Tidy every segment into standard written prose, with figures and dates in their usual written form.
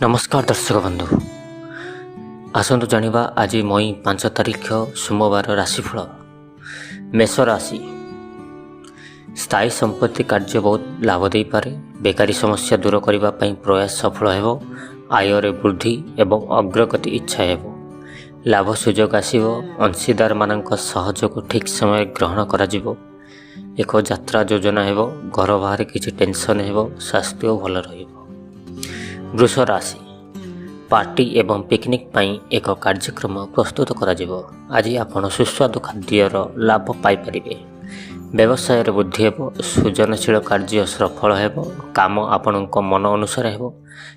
नमस्कार दर्शक बंधु आसतु जानिबा आज मई 5 तारिख सोमवार राशिफल। मेष राशि स्थायी संपत्ति कार्य बहुत लाभ दे पारे। बेकारी समस्या दूर करने प्रयास सफल हो। आय वृद्धि एवं अग्रगति इच्छा हो। लाभ सुजोग आसव। अंशीदार मान सहयोग ठीक समय ग्रहण करा जिवो। एक यात्रा योजना हो। घर बाहर किसी टेंशन हो। स्वास्थ्य भल रहिबो। वृष राशि पार्टी एवं पिकनिक पाई एक कार्यक्रम प्रस्तुत करा जिवो। आज आपण सुस्वादु खाद्यर लाभ पाई परिबे। व्यवसाय वृद्धि हो। सृजनशील कार्य सफल हो। काम आपणक मन अनुसार हो।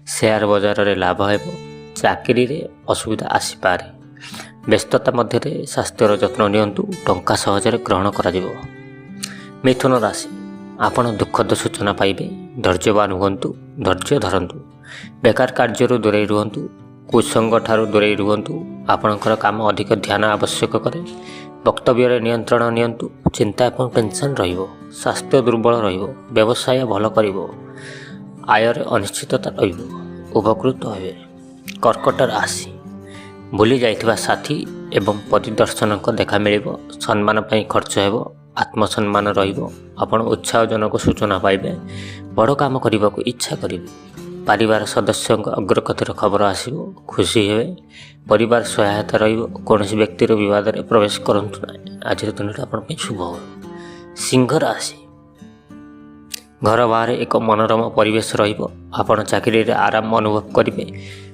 शेयर बजार रे लाभ हो। चाकरी रे असुविधा आसीपारे। व्यस्तता मध्य स्वास्थ्यर जत्न नियंतु। टंका सहजरे ग्रहण करा जिवो। मिथुन राशि आपण दुखद सूचना पाइबे। धैर्यवान हुंतु। धैर्य धरंतु। बेकार कार्य दूरे रुहतु। कुसंग ठारू दूरे रुहतु। आपणकर काम अधिक ध्यान आवश्यक करे। वक्तव्य नियंत्रण नियंतु। चिंता एवं टेंशन रहिबो। स्वास्थ्य दुर्बल रहिबो। व्यवसाय भल करिबो। आयर अनिश्चितता रहिबो। उपकृत हेबे। कर्कट राशि भूली जाइथिबा साथी एवं परिदर्शन को देखा मिलिबो। सम्मान पई खर्च हेबो। आत्मसम्मान रहिबो। आपण उत्साहजनक सूचना पाइबे। बड़ काम करने को इच्छा करिबे। परिवार सदस्य अग्रगतिर खबर आसिबो। खुशी हे। परिवार सहायता रहिबो। कौनसी व्यक्तिर विवाद रे प्रवेश करंतु नाही। आज दिनटा आपण पे शुभ हो। सिंह राशि घर बाहर एक मनोरम परिवेश रहिबो। आपण चाकरी रे आराम अनुभव करिवे।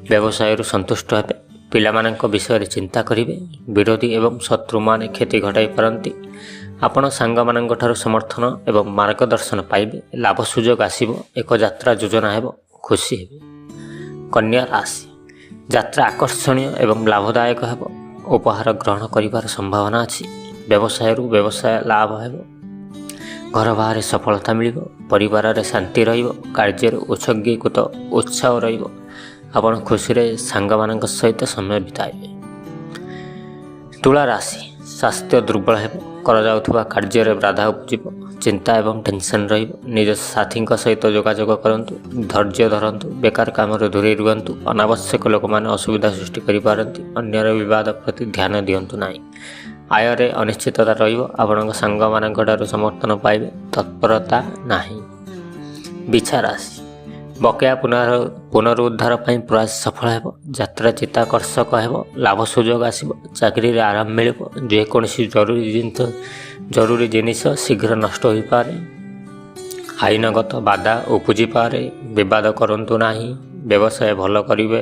व्यवसाय रु संतुष्ट हेबे। पिलामानक विषय रे चिंता करिवे। विरोधी एवं शत्रु माने क्षति घटाई पारंती। आपण सांग मानक ठारू समर्थन एवं मार्गदर्शन पाइबे। लाभ सुजोग आसिबो। एक यात्रा योजना हेबो। खुशी हेबे। कन्या राशि यात्रा आकर्षणीय एवं लाभदायक हेबो। उपहार ग्रहण करिवार संभावना अछि। व्यवसाय रु व्यवसाय लाभ हेबो। घर बाहर सफलता मिलिबो। परिवार रे शांति रहिबो। कार्य रे उत्सर्गीकृत उत्साह रहिबो। आपण खुशी रे सांग मानक सहित समय बिताइबे। तुला राशि स्वास्थ्य दुर्बल हेबो। कर जाउथबा कार्य रे बाधा उपजिबो। चिंता एवं टेंशन रहिबो। निज साथी सहित जोगाजोग करंतु। धैर्य धरंतु। बेकार काम रे दूरे रुहंतु। अनावश्यक लोक माने असुविधा सृष्टि करि पारंती। अन्यर विवाद प्रति ध्यान दियंतु नाही। आय रे अनिश्चितता रहिबो। आपणक संग मानक ठारू समर्थन पाइबे। तत्परता नाही। बिछा राशि बकेया पुनरुद्धार पाई प्रयास सफल हेबो। यात्रा चित्ताकर्षक हेबो। लाभ सुजोग आसिबो। चाकरी रे आराम मिलिबो। जेकोसी जरूरी जिनिस शीघ्र नष्ट हो पारे। आईनगत बाधा उपजी पारे। विवाद करंतु नाही। व्यवसाय भल करिवे।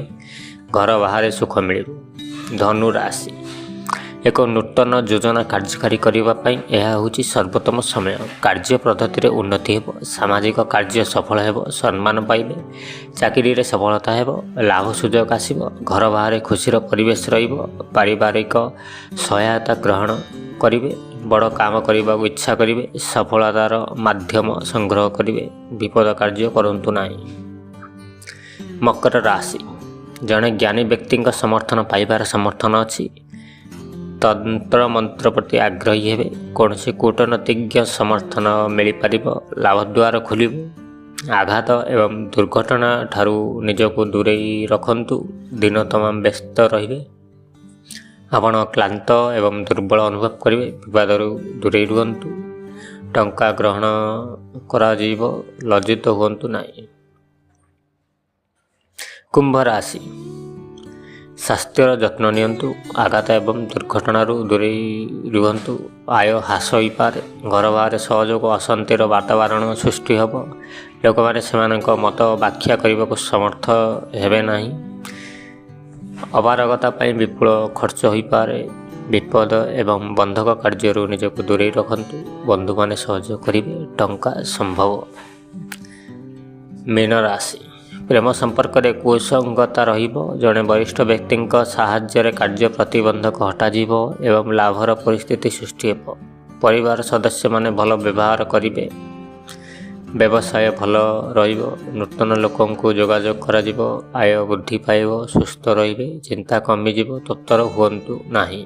घर बाहर सुख मिलिबो। धनु राशि एक नूतन योजना कार्यकारी करने यह हूँ सर्वोत्तम समय। कार्य पद्धति रे उन्नति हेबो। सामाजिक कार्य सफल हेबो। सम्मान पाइबे। चाकरी रे सफलता हेबो। लाभ सुजोग आसिबो। घर बाहर खुशीर परिवेश रहिबो। पारिवारिक सहायता ग्रहण करिवे। बड़ काम करने को इच्छा करिवे। सफलतार माध्यम संग्रह करिवे। विपद कार्य करंतु नाही। मकर राशि जड़े ज्ञानी व्यक्ति समर्थन पाइबार समर्थन अच्छी। तंत्र मंत्र प्रति आग्रही हेबे। कौन से कूटनीतिज्ञ समर्थन मिल पार। लाभ द्वार खोल। आघात एवं दुर्घटना ठारू निजको दूरे रखंतु। दिन तमाम व्यस्त रहिबे। आपण क्लांत एवं दुर्बल अनुभव करिवे। विवाद दूरे रुहंतु। टंका ग्रहण करा जीवो। लज्जित हुंतु नाही। कुंभ राशि स्वास्थ्यर जत्न नियंतु। आघात एवं दुर्घटना दूरे रुहंतु। आय ह्रास हो पारे। घर बाहर सहयोग अशांतिर वातावरण सृष्टि हेबो। लोक माने सेमानक मत व्याख्या करने को समर्थ हेबे नाही। अपारगता पाई विपुल खर्च हो पारे। विपद एवं बंधक कार्य निजको दूरे रखंतु। बंधु माने सहयोग करिवे। टंका संभव। मीन राशि प्रेम संपर्क रे कुसंगता रहिबो। जड़े वरिष्ठ व्यक्ति साहाय्य कार्य प्रतिबंधक हटाजिबो एवं लाभर परिस्थिति सृष्टि हेबो। परिवार सदस्य माने भल व्यवहार करिवे। व्यवसाय भल रहिबो। नूतन लोकंकु जोगाजोग कराजिबो। आय वृद्धि पाइबो। सुस्थ रहिबे। चिंता कमिजिबो। तत्पर हुअन्तु नाही।